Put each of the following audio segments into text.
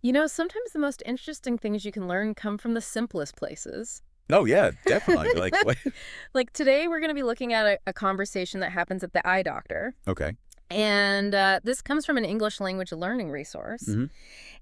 You know, sometimes the most interesting things you can learn come from the simplest places. Oh, yeah, definitely. Like, what? Like today, we're going to be looking at a conversation that happens at the eye doctor. Okay. And this comes from an English language learning resource. Hmm.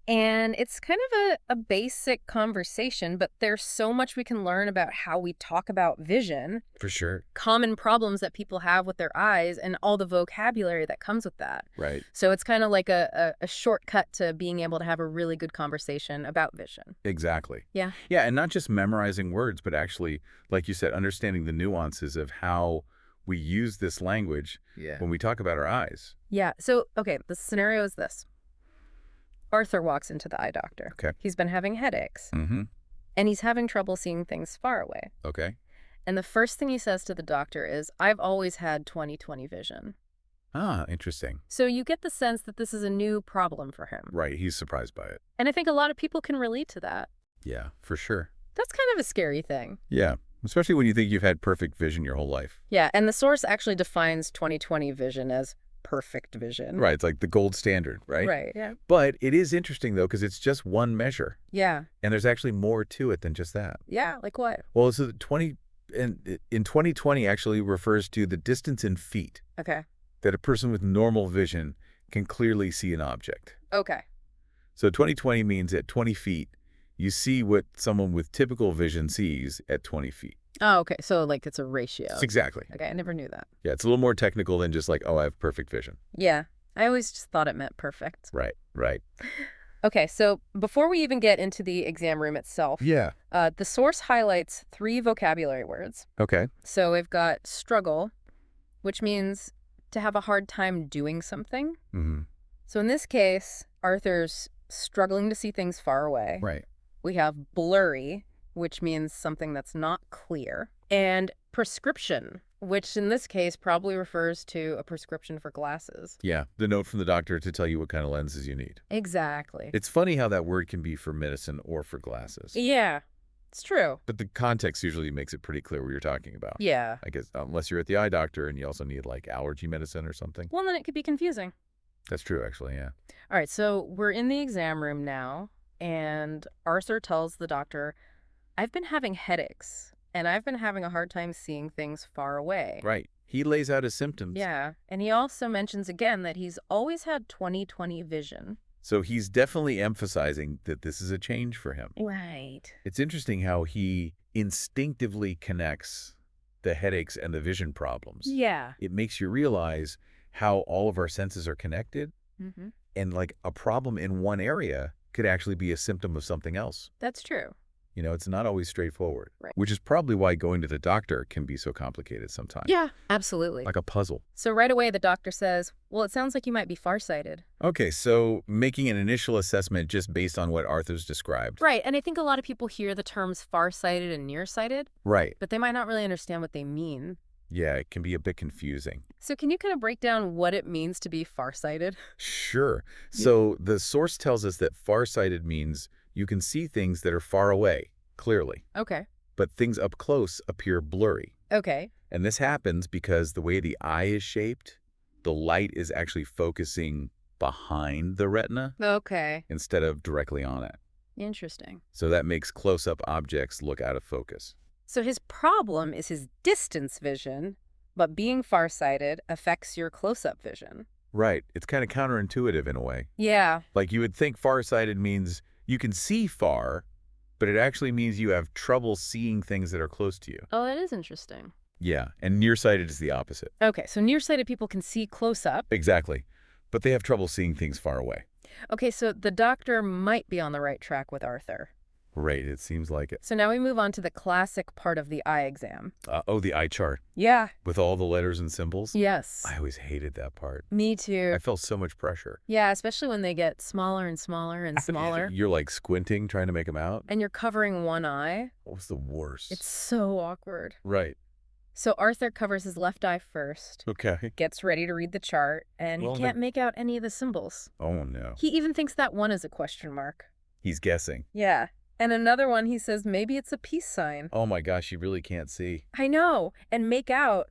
And it's kind of a basic conversation, but there's so much we can learn about how we talk about vision, For sure. common problems that people have with their eyes, and all the vocabulary that comes with that. Right. So it's kind of like a shortcut to being able to have a really good conversation about vision. Exactly. Yeah. Yeah, and not just memorizing words, but actually, like you said, understanding the nuances of how we use this language Yeah. when we talk about our eyes. Yeah. So, okay, the scenario is this. Arthur walks into the eye doctor. Okay. He's been having headaches, Mm-hmm. and he's having trouble seeing things far away. Okay. And the first thing he says to the doctor is, I've always had 20/20 vision. Ah, interesting. So you get the sense that this is a new problem for him. Right, he's surprised by it. And I think a lot of people can relate to that. Yeah, for sure. That's kind of a scary thing. Yeah, especially when you think you've had perfect vision your whole life. Yeah, and the source actually defines 20/20 vision as perfect vision. Right, it's like the gold standard, right? Right, yeah. But it is interesting, though, because it's just one measure, Yeah. and there's actually more to it than just that. Yeah, like what? Well, so the 20 in 2020 actually refers to the distance in feet Okay. that a person with normal vision can clearly see an object. Okay. So 2020 means at 20 feet, you see what someone with typical vision sees at 20 feet. Oh, okay. So like it's a ratio. Exactly. Okay, I never knew that. Yeah, it's a little more technical than just like, oh, I have perfect vision. Yeah. I always just thought it meant perfect. Right, right. Okay, so before we even get into the exam room itself, Yeah. the source highlights 3 vocabulary words. Okay. So we've got struggle, which means to have a hard time doing something. Mm-hmm. So in this case, Arthur's struggling to see things far away. Right. We have blurry, which means something that's not clear. And prescription, which in this case probably refers to a prescription for glasses. Yeah, the note from the doctor to tell you what kind of lenses you need. Exactly. It's funny how that word can be for medicine or for glasses. Yeah, it's true. But the context usually makes it pretty clear what you're talking about. Yeah. I guess unless you're at the eye doctor and you also need like allergy medicine or something. Well, then it could be confusing. That's true, actually, yeah. All right, so we're in the exam room now, and Arthur tells the doctor, I've been having headaches, and I've been having a hard time seeing things far away. Right. He lays out his symptoms. Yeah, and he also mentions again that he's always had 20/20 vision. So he's definitely emphasizing that this is a change for him. Right. It's interesting how he instinctively connects the headaches and the vision problems. Yeah. It makes you realize how all of our senses are connected, Mm-hmm. and like a problem in one area could actually be a symptom of something else. That's true. You know, it's not always straightforward, Right. which is probably why going to the doctor can be so complicated sometimes. Yeah, absolutely. Like a puzzle. So right away the doctor says, well, it sounds like you might be farsighted. Okay, so making an initial assessment just based on what Arthur's described. Right, and I think a lot of people hear the terms farsighted and nearsighted, Right. but they might not really understand what they mean. Yeah, it can be a bit confusing. So can you kind of break down what it means to be farsighted? Sure. So the source tells us that farsighted means you can see things that are far away, clearly, Okay. but things up close appear blurry. Okay. And this happens because the way the eye is shaped, the light is actually focusing behind the retina Okay. instead of directly on it. Interesting. So that makes close-up objects look out of focus. So his problem is his distance vision, but being farsighted affects your close-up vision. Right. It's kind of counterintuitive in a way. Yeah. Like you would think farsighted means you can see far, but it actually means you have trouble seeing things that are close to you. Oh, that is interesting. Yeah, and nearsighted is the opposite. Okay, so nearsighted people can see close-up. Exactly. But they have trouble seeing things far away. Okay, so the doctor might be on the right track with Arthur. Right, it seems like it. So now we move on to the classic part of the eye exam. Oh, the eye chart Yeah. with all the letters and symbols. Yes. I always hated that part. Me too. I felt so much pressure. Yeah, especially when they get smaller and smaller and smaller. You're like squinting, trying to make them out. And you're covering one eye. What was the worst? It's so awkward. Right. So Arthur covers his left eye first, Okay. gets ready to read the chart, and Well, he can't make out any of the symbols. Oh, no. He even thinks that one is a question mark. He's guessing. Yeah. And another one, he says maybe it's a peace sign. Oh, my gosh, you really can't see. I know. And make out,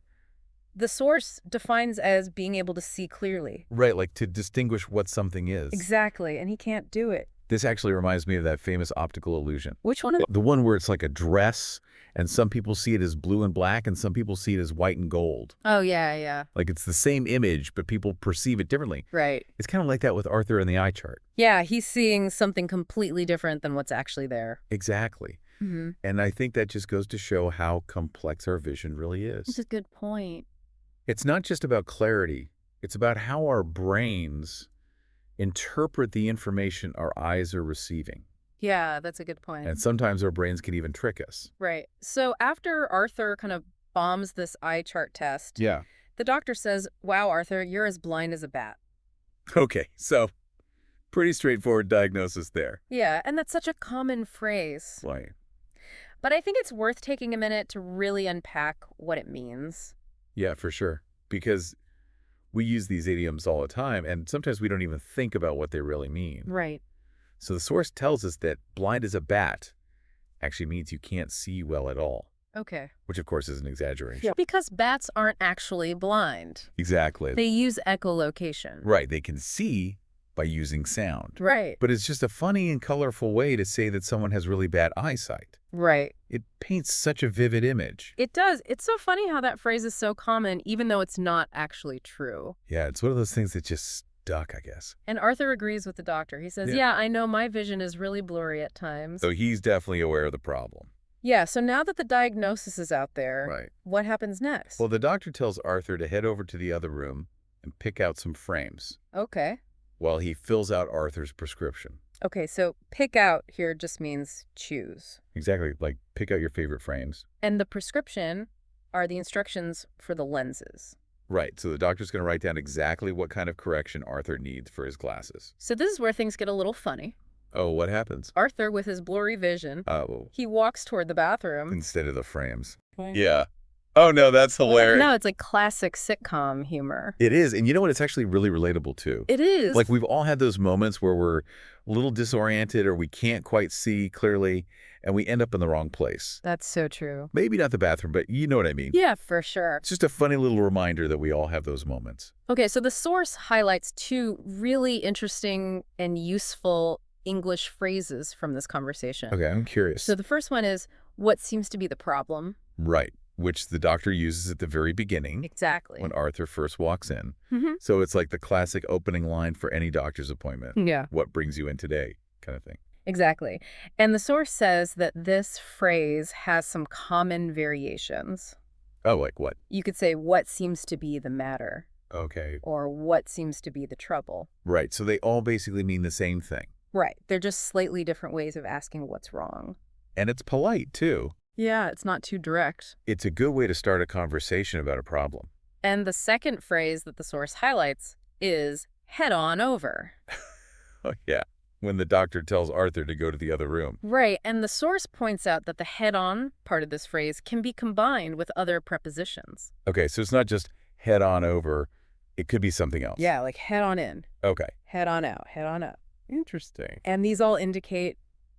the source defines as being able to see clearly. Right, like to distinguish what something is. Exactly. And he can't do it. This actually reminds me of that famous optical illusion. Which one? The one where it's like a dress, and some people see it as blue and black, and some people see it as white and gold. Oh, yeah, yeah. Like it's the same image, but people perceive it differently. Right. It's kind of like that with Arthur and the eye chart. Yeah, he's seeing something completely different than what's actually there. Exactly. Mm-hmm. And I think that just goes to show how complex our vision really That's is. a good point. It's not just about clarity. It's about how our brains interpret the information our eyes are receiving. Yeah, that's a good point. And sometimes our brains can even trick us. Right. So after Arthur kind of bombs this eye chart test, Yeah. the doctor says, "Wow, Arthur, you're as blind as a bat." Okay, so pretty straightforward diagnosis there. Yeah, and that's such a common phrase. Right. But I think it's worth taking a minute to really unpack what it means. Yeah, for sure. Because we use these idioms all the time, and sometimes we don't even think about what they really mean. Right. So the source tells us that blind as a bat actually means you can't see well at all, Okay. which of course is an exaggeration. Yeah. Because bats aren't actually blind. Exactly. They use echolocation. Right, they can see by using sound. Right. But it's just a funny and colorful way to say that someone has really bad eyesight. Right. It paints such a vivid image. It does. It's so funny how that phrase is so common, even though it's not actually true. Yeah, it's one of those things that just stuck, I guess. And Arthur agrees with the doctor. He says, yeah, I know my vision is really blurry at times. So he's definitely aware of the problem. Yeah, so now that the diagnosis is out there, Right. what happens next? Well, the doctor tells Arthur to head over to the other room and pick out some frames Okay. while he fills out Arthur's prescription. Okay, so pick out here just means choose. Exactly, like pick out your favorite frames. And the prescription are the instructions for the lenses. Right, so the doctor's going to write down exactly what kind of correction Arthur needs for his glasses. So this is where things get a little funny. Oh, what happens? Arthur, with his blurry vision, Oh, he walks toward the bathroom. instead of the frames. Okay. Yeah. Oh, no, that's hilarious. No, it's like classic sitcom humor. It is, and you know what? It's actually really relatable, too. It is. Like, we've all had those moments where we're a little disoriented or we can't quite see clearly, and we end up in the wrong place. That's so true. Maybe not the bathroom, but you know what I mean. Yeah, for sure. It's just a funny little reminder that we all have those moments. Okay, so the source highlights two really interesting and useful English phrases from this conversation. Okay, I'm curious. So the first one is, what seems to be the problem? Right, which the doctor uses at the very beginning Exactly. when Arthur first walks in. Mm-hmm. So it's like the classic opening line for any doctor's appointment. Yeah. What brings you in today, kind of thing. Exactly. And the source says that this phrase has some common variations. Oh, like what? You could say, what seems to be the matter? Okay. Or what seems to be the trouble? Right, so they all basically mean the same thing. Right. They're just slightly different ways of asking what's wrong. And it's polite, too. Yeah, it's not too direct. It's a good way to start a conversation about a problem. And the second phrase that the source highlights is head on over. Oh, yeah. When the doctor tells Arthur to go to the other room. Right, and the source points out that the head-on part of this phrase can be combined with other prepositions. Okay, so it's not just head on over. It could be something else. Yeah, like head on in, Okay. head on out, head on up. Interesting. And these all indicate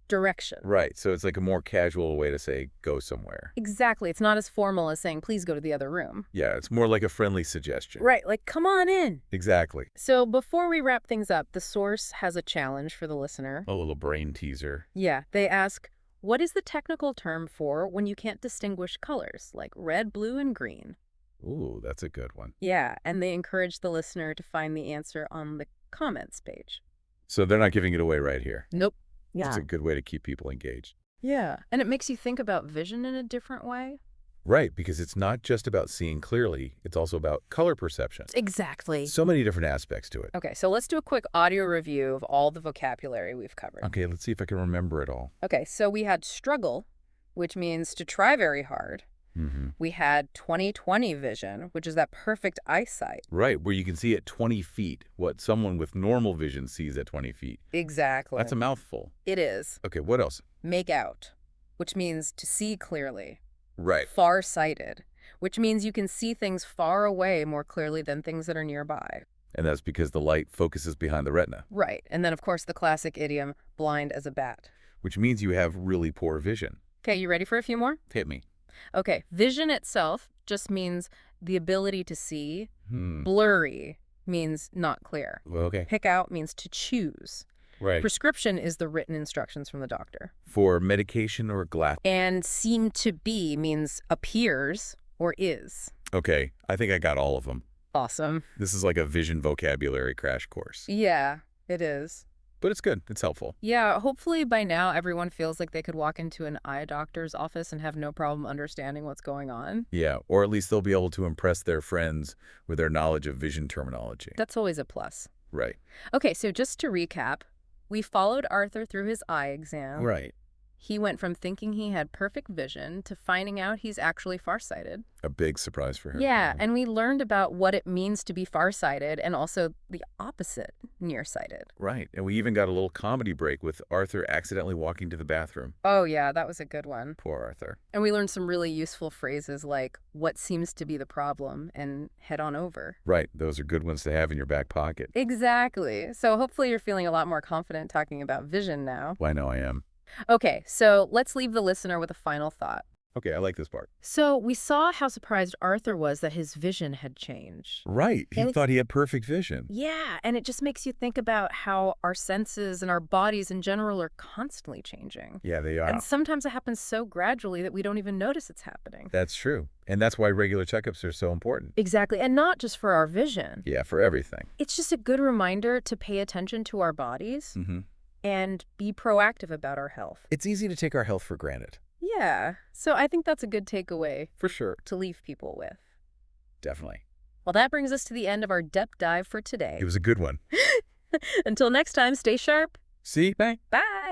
direction. Right, so it's like a more casual way to say go somewhere. Exactly. It's not as formal as saying, please go to the other room. Yeah, it's more like a friendly suggestion. Right, like, come on in. Exactly. So before we wrap things up, the source has a challenge for the listener. A little brain teaser. Yeah, they ask, what is the technical term for when you can't distinguish colors, like red, blue, and green? Ooh, that's a good one. Yeah, and they encourage the listener to find the answer on the comments page. So they're not giving it away right here. Nope. It's a good way to keep people engaged. Yeah, and it makes you think about vision in a different way. Right, because it's not just about seeing clearly, it's also about color perception. Exactly. So many different aspects to it. Okay, so let's do a quick audio review of all the vocabulary we've covered. Okay, let's see if I can remember it all. Okay, so we had struggle, which means to try very hard. Mm-hmm. We had 20/20 vision, which is that perfect eyesight. Right, where you can see at 20 feet what someone with normal vision sees at 20 feet. Exactly. That's a mouthful. It is. Okay, what else? Make out, which means to see clearly. Right. Farsighted, which means you can see things far away more clearly than things that are nearby. And that's because the light focuses behind the retina. Right. And then, of course, the classic idiom, blind as a bat. Which means you have really poor vision. Okay, you ready for a few more? Hit me. Okay, vision itself just means the ability to see. Hmm. Blurry means not clear. Well, okay. Pick out means to choose. Right. Prescription is the written instructions from the doctor. For medication or glass. And seem to be means appears or is. Okay, I think I got all of them. Awesome. This is like a vision vocabulary crash course. Yeah, it is. But it's good. It's helpful. Yeah, hopefully by now everyone feels like they could walk into an eye doctor's office and have no problem understanding what's going on. Yeah, or at least they'll be able to impress their friends with their knowledge of vision terminology. That's always a plus. Right. Okay, so just to recap, we followed Arthur through his eye exam. Right. He went from thinking he had perfect vision to finding out he's actually farsighted. A big surprise for him. Yeah, and we learned about what it means to be farsighted and also the opposite, nearsighted. Right. And we even got a little comedy break with Arthur accidentally walking to the bathroom. Oh, yeah, that was a good one. Poor Arthur. And we learned some really useful phrases like, what seems to be the problem, and head on over. Right. Those are good ones to have in your back pocket. Exactly. So hopefully you're feeling a lot more confident talking about vision now. Well, I know I am. Okay, so let's leave the listener with a final thought. Okay, I like this part. So we saw how surprised Arthur was that his vision had changed. Right. He thought he had perfect vision. Yeah, and it just makes you think about how our senses and our bodies in general are constantly changing. Yeah, they are. And sometimes it happens so gradually that we don't even notice it's happening. That's true. And that's why regular checkups are so important. Exactly, and not just for our vision. Yeah, for everything. It's just a good reminder to pay attention to our bodies Mm-hmm. and be proactive about our health. It's easy to take our health for granted. Yeah, so I think that's a good takeaway For sure. to leave people with. Definitely. Well, that brings us to the end of our depth dive for today. It was a good one. Until next time, stay sharp. See? Bye. Bye.